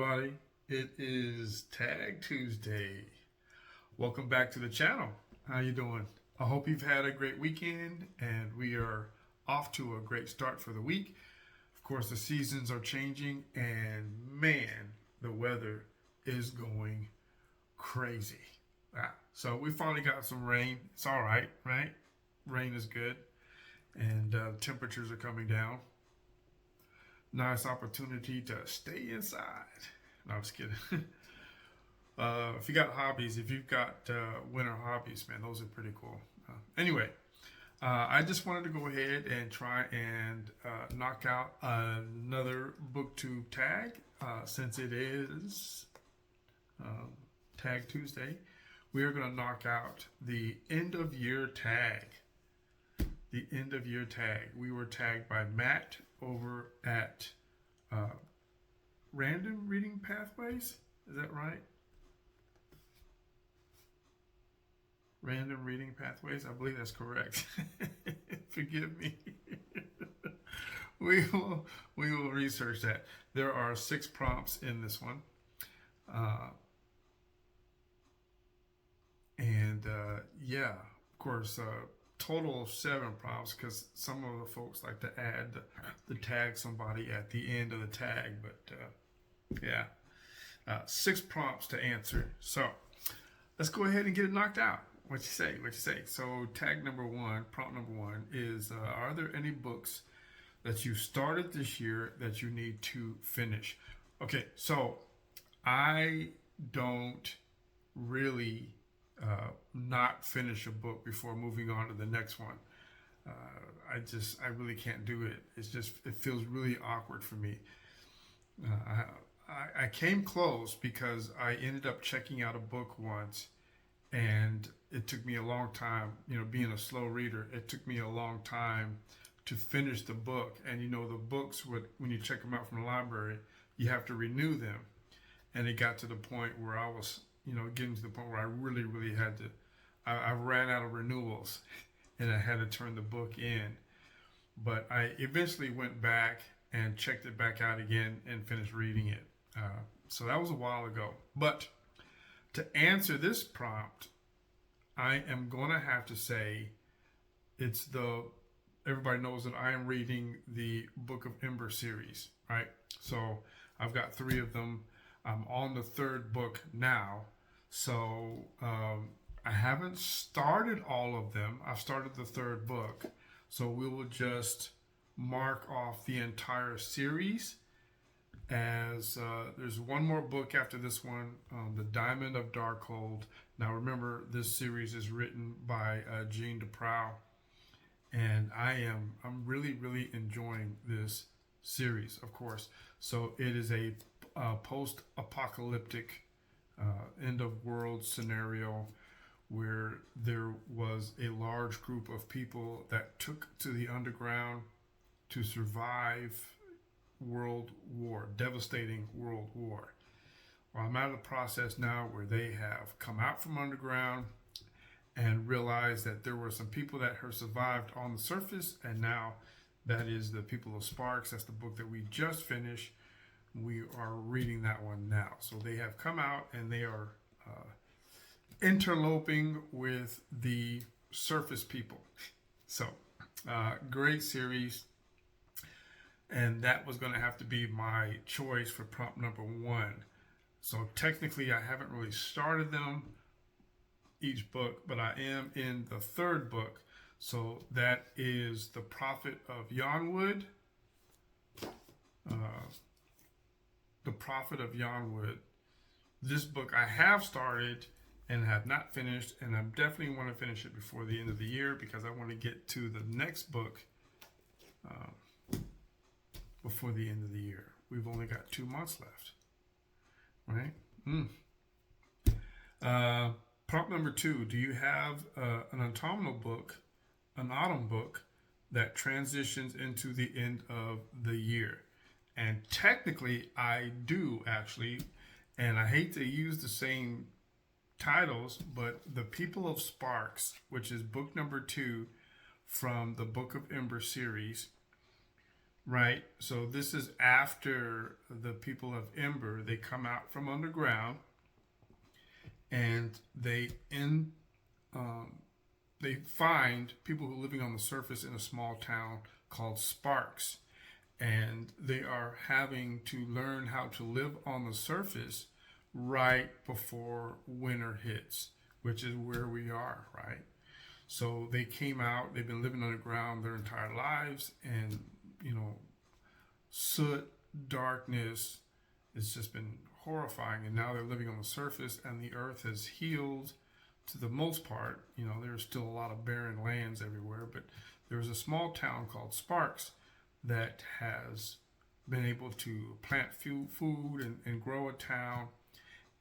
everybody. It is Tag Tuesday. Welcome back to the channel. How you doing? I hope you've had a great weekend and we are off to a great start for the week. Of course, the seasons are changing and man, the weather is going crazy. So we finally got some rain. It's all right, right? Rain is good and temperatures are coming down. Nice opportunity to stay inside. No, I'm just kidding. If you got hobbies, if you've got winter hobbies, man, those are pretty cool. Anyway, I just wanted to go ahead and try and knock out another BookTube tag since it is Tag Tuesday. We are going to knock out the end of year tag. The end of year tag. We were tagged by Matt over at Random Reading Pathways. Is that right? Random Reading Pathways. I believe that's correct. Forgive me. we will research that. There are 6 prompts in this one, yeah, of course. Total of 7 prompts because some of the folks like to add the tag somebody at the end of the tag, but yeah, 6 prompts to answer. So let's go ahead and get it knocked out. What you say? What you say? So tag number 1, prompt number 1 is: are there any books that you started this year that you need to finish? Okay, so I don't really not finish a book before moving on to the next one. I really can't do it. It feels really awkward for me. I came close because I ended up checking out a book once, and it took me a long time, being a slow reader, it took me a long time to finish the book. And the books, when you check them out from the library, you have to renew them. And it got to the point where I was getting to the point where I really had to, I ran out of renewals and I had to turn the book in. But I eventually went back and checked it back out again and finished reading it. So that was a while ago. But to answer this prompt, I am going to have to say everybody knows that I am reading the Book of Ember series, right? So I've got 3 of them. I'm on the 3rd book now. So I haven't started all of them. I've started the 3rd book. So we will just mark off the entire series as there's one more book after this one, The Diamond of Darkhold. Now remember, this series is written by Jean DeProw, and I'm really enjoying this series, of course. So it is a post-apocalyptic end of world scenario where there was a large group of people that took to the underground to survive devastating world war. Well, I'm at a process now where they have come out from underground and realized that there were some people that have survived on the surface, and now that is the people of Sparks. That's the book that we just finished. We are reading that one now. So they have come out and they are interloping with the surface people. So great series. And that was going to have to be my choice for prompt number 1. So technically I haven't really started them, each book, but I am in the 3rd book. So that is The Prophet of Yonwood. The Prophet of Yonwood. This book I have started and have not finished, and I definitely want to finish it before the end of the year because I want to get to the next book before the end of the year. We've only got 2 months left, right? Prompt number 2: do you have an autumnal book, an autumn book that transitions into the end of the year? And technically I do, actually, and I hate to use the same titles, but The People of Sparks, which is book number 2 from the Book of Ember series, right? So this is after the people of Ember, they come out from underground, and um, they find people who are living on the surface in a small town called Sparks, and they are having to learn how to live on the surface right before winter hits, which is where we are, right? So they came out, they've been living underground their entire lives, and soot, darkness, it's just been horrifying. And now they're living on the surface, and the earth has healed to the most part. There's still a lot of barren lands everywhere, but there's a small town called Sparks that has been able to plant food and grow a town,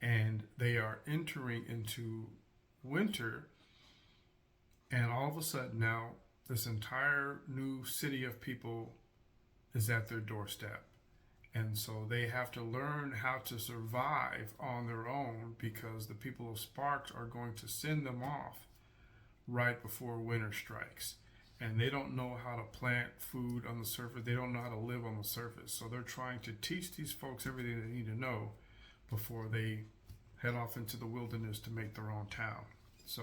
and they are entering into winter, and all of a sudden now this entire new city of people is at their doorstep. And so they have to learn how to survive on their own, because the people of Sparks are going to send them off right before winter strikes. And they don't know how to plant food on the surface. They don't know how to live on the surface. So they're trying to teach these folks everything they need to know before they head off into the wilderness to make their own town. So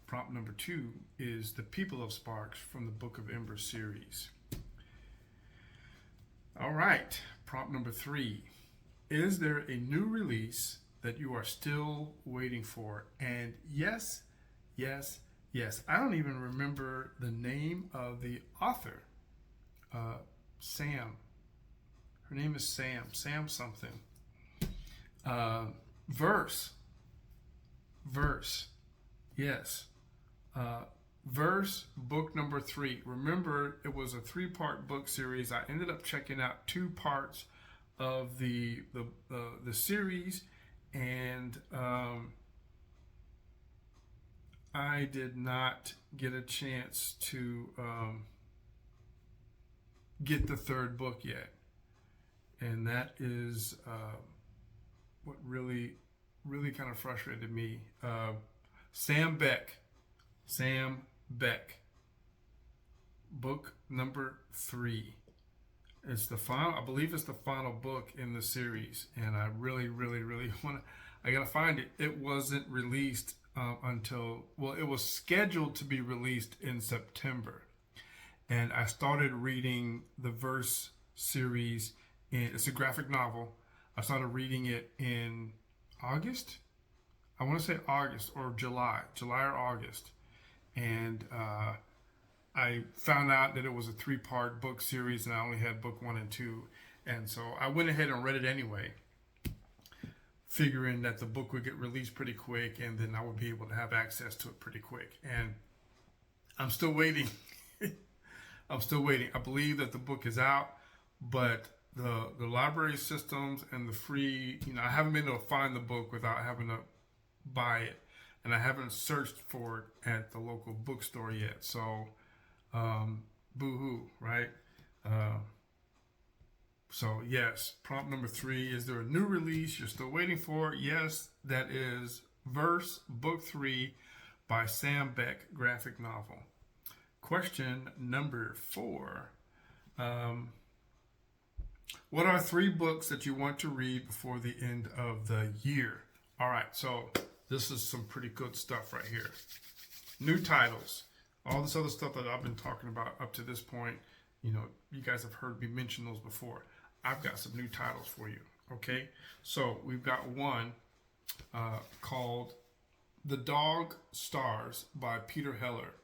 prompt number 2 is The People of Sparks from the Book of Ember series. All right, prompt number 3. Is there a new release that you are still waiting for? And yes, yes, yes. I don't even remember the name of the author. Sam. Her name is Sam. Sam something. Verse. Yes. Verse, book number 3. Remember, it was a 3-part book series. I ended up checking out 2 parts of the series, and I did not get a chance to get the 3rd book yet, and that is what really kind of frustrated me. Sam Beck, book number 3. It's the final, I believe it's the final book in the series, and I really want to, I gotta find it. It wasn't released it was scheduled to be released in September, and I started reading the Verse series, it's a graphic novel. I started reading it in August. I want to say August or July or August. And I found out that it was a 3-part book series, and I only had book 1 and 2. And so I went ahead and read it anyway, figuring that the book would get released pretty quick, and then I would be able to have access to it pretty quick. And I'm still waiting. I believe that the book is out, but the library systems and the free, I haven't been able to find the book without having to buy it. And I haven't searched for it at the local bookstore yet. So, boo-hoo, right? So, yes, prompt number 3. Is there a new release you're still waiting for? Yes, that is Verse, book 3 by Sam Beck, graphic novel. Question number 4. What are 3 books that you want to read before the end of the year? All right, so this is some pretty good stuff right here. New titles. All this other stuff that I've been talking about up to this point, you guys have heard me mention those before. I've got some new titles for you, okay? So we've got one called The Dog Stars by Peter Heller.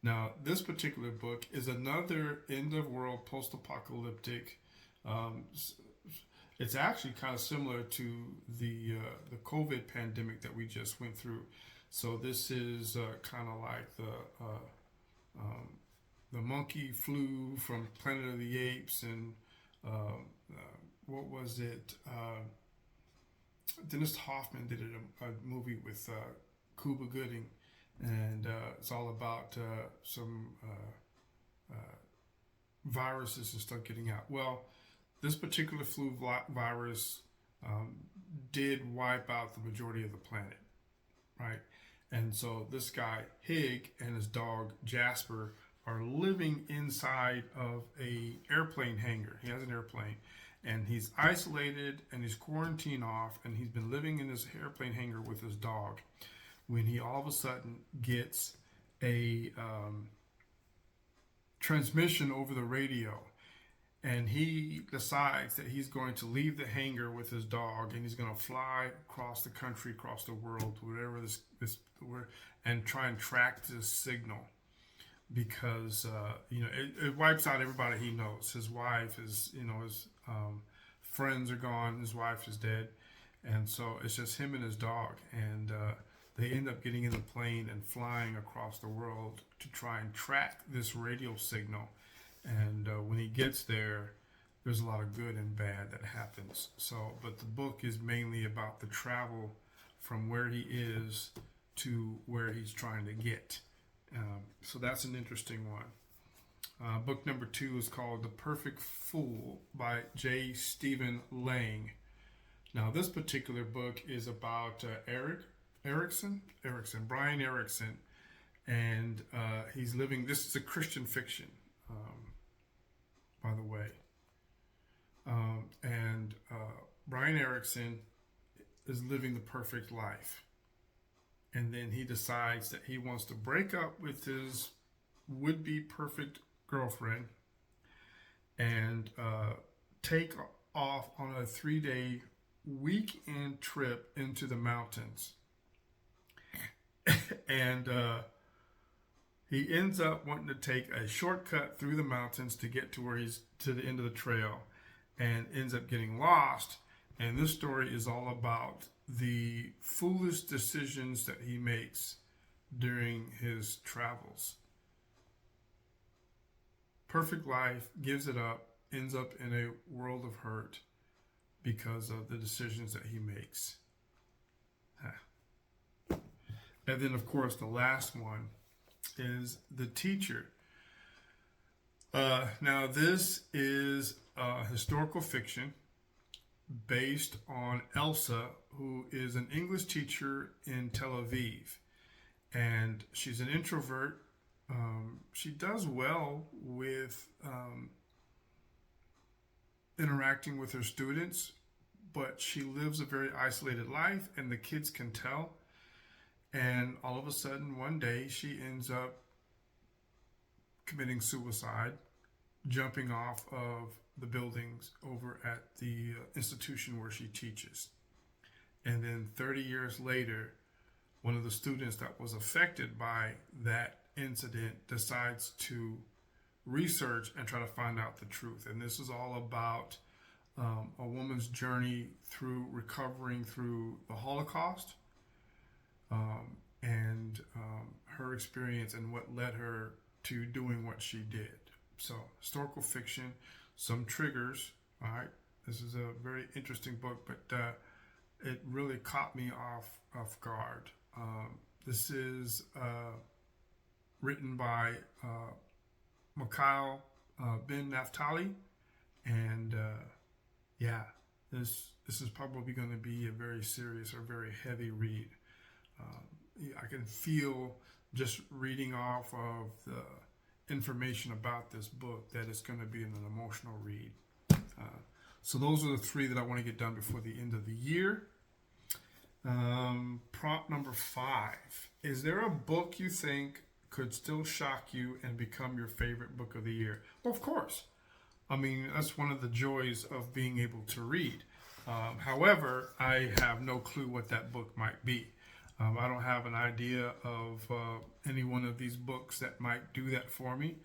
Now, this particular book is another end-of-world post-apocalyptic. It's actually kind of similar to the COVID pandemic that we just went through. So this is kind of like the monkey flu from Planet of the Apes, and what was it? Dennis Hoffman did a movie with Cuba Gooding, and it's all about some viruses and stuff getting out. Well, this particular flu virus did wipe out the majority of the planet, right? And so this guy, Hig, and his dog, Jasper, are living inside of a airplane hangar. He has an airplane, and he's isolated and he's quarantined off, and he's been living in this airplane hangar with his dog when he all of a sudden gets a transmission over the radio, and he decides that he's going to leave the hangar with his dog, and he's going to fly across the country, across the world, whatever and try and track this signal, because it wipes out everybody he knows. His wife, his friends are gone, his wife is dead, and so it's just him and his dog, and they end up getting in the plane and flying across the world to try and track this radio signal. And when he gets there, there's a lot of good and bad that happens. But the book is mainly about the travel from where he is to where he's trying to get. So that's an interesting one. Book number 2 is called The Perfect Fool by J. Stephen Lang. Now, this particular book is about Brian Erickson, and he's living. This is a Christian fiction, by the way. And Brian Erickson is living the perfect life, and then he decides that he wants to break up with his would-be perfect girlfriend and take off on a 3-day weekend trip into the mountains. And he ends up wanting to take a shortcut through the mountains to get to where he's to the end of the trail, and ends up getting lost. And this story is all about the foolish decisions that he makes during his travels. Perfect life, gives it up, ends up in a world of hurt because of the decisions that he makes. And then, of course, the last one is The Teacher. Now, this is historical fiction based on Elsa, who is an English teacher in Tel Aviv. And she's an introvert. She does well with interacting with her students, but she lives a very isolated life, and the kids can tell. And all of a sudden, one day, she ends up committing suicide, jumping off of the buildings over at the institution where she teaches. And then 30 years later, one of the students that was affected by that incident decides to research and try to find out the truth. And this is all about a woman's journey through recovering through the Holocaust, and her experience and what led her to doing what she did. So, historical fiction, some triggers. All right, this is a very interesting book, but it really caught me off guard. This is written by Mikhail Ben Naftali, and this is probably going to be a very serious or very heavy read. I can feel just reading off of the information about this book that it's going to be an emotional read. So those are the 3 that I want to get done before the end of the year. Prompt number 5. Is there a book you think could still shock you and become your favorite book of the year? Well, of course. I mean, that's one of the joys of being able to read. However, I have no clue what that book might be. I don't have an idea of any one of these books that might do that for me,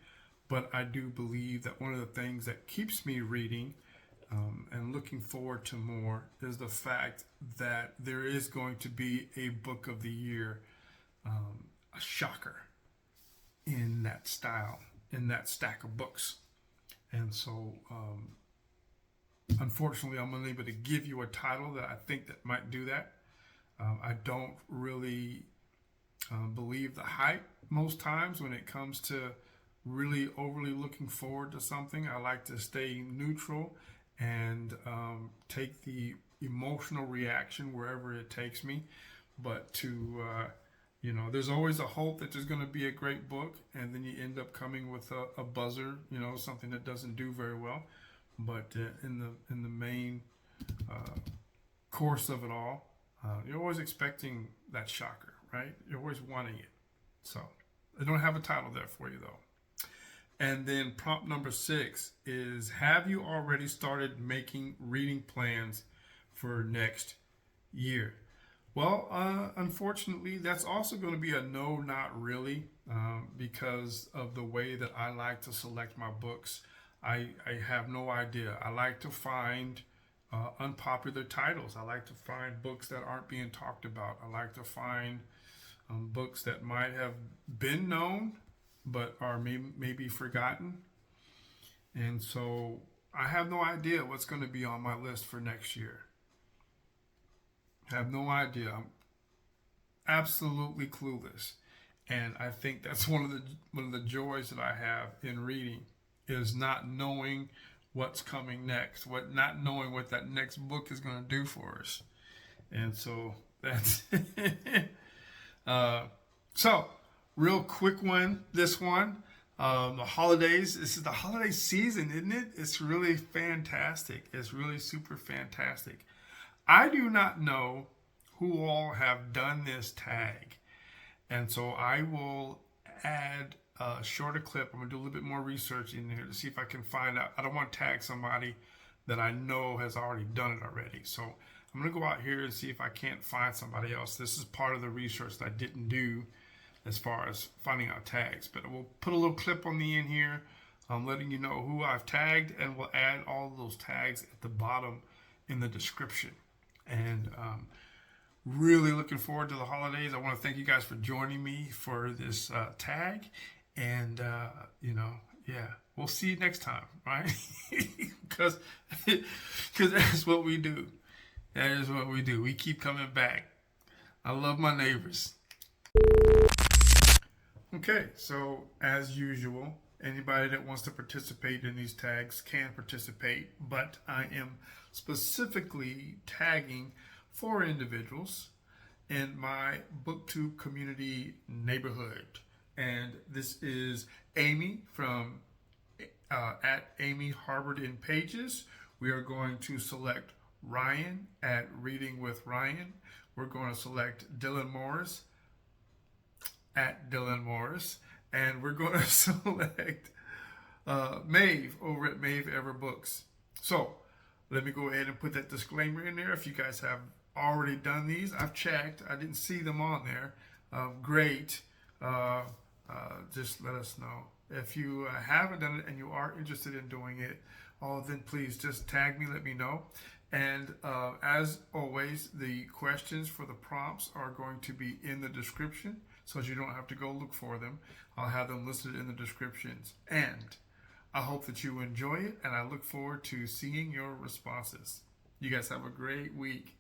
but I do believe that one of the things that keeps me reading and looking forward to more is the fact that there is going to be a book of the year, a shocker in that style, in that stack of books. And so, unfortunately, I'm unable to give you a title that I think that might do that. I don't really believe the hype most times when it comes to really overly looking forward to something. I like to stay neutral and take the emotional reaction wherever it takes me. But to You know, there's always a hope that there's going to be a great book, and then you end up coming with a buzzer, you know, something that doesn't do very well. But in the main course of it all, you're always expecting that shocker, right? You're always wanting it. So I don't have a title there for you though. And then prompt number 6 is: have you already started making reading plans for next year? Well, unfortunately, that's also going to be a no, not really, because of the way that I like to select my books. I have no idea. I like to find unpopular titles. I like to find books that aren't being talked about. I like to find books that might have been known but are maybe forgotten. And so I have no idea what's going to be on my list for next year. I have no idea. I'm absolutely clueless. And I think that's one of the joys that I have in reading, is not knowing what's coming next, not knowing what that next book is going to do for us. And so that's so real quick one, this one. The holidays. This is the holiday season, isn't it? It's really fantastic. It's really super fantastic. I do not know who all have done this tag. And so I will add a shorter clip. I'm going to do a little bit more research in here to see if I can find out. I don't want to tag somebody that I know has already done it already. So I'm going to go out here and see if I can't find somebody else. This is part of the research that I didn't do as far as finding out tags. But we'll put a little clip on the end here, letting you know who I've tagged, and we'll add all of those tags at the bottom in the description. And really looking forward to the holidays. I want to thank you guys for joining me for this tag. And, we'll see you next time, right? Because that's what we do. That is what we do. We keep coming back. I love my neighbors. Okay, so as usual, anybody that wants to participate in these tags can participate, but I am specifically tagging 4 individuals in my BookTube community neighborhood. And this is Amy from at Amy Harvard in Pages. We are going to select Ryan at Reading with Ryan. We're going to select Dylan Morris at Dylan Morris. And we're going to select Maeve over at Maeve Ever Books. So let me go ahead and put that disclaimer in there. If you guys have already done these, I've checked. I didn't see them on there. Great. Just let us know. If you haven't done it and you are interested in doing it, then please just tag me, let me know. And as always, the questions for the prompts are going to be in the description, so that you don't have to go look for them. I'll have them listed in the descriptions. And I hope that you enjoy it, and I look forward to seeing your responses. You guys have a great week.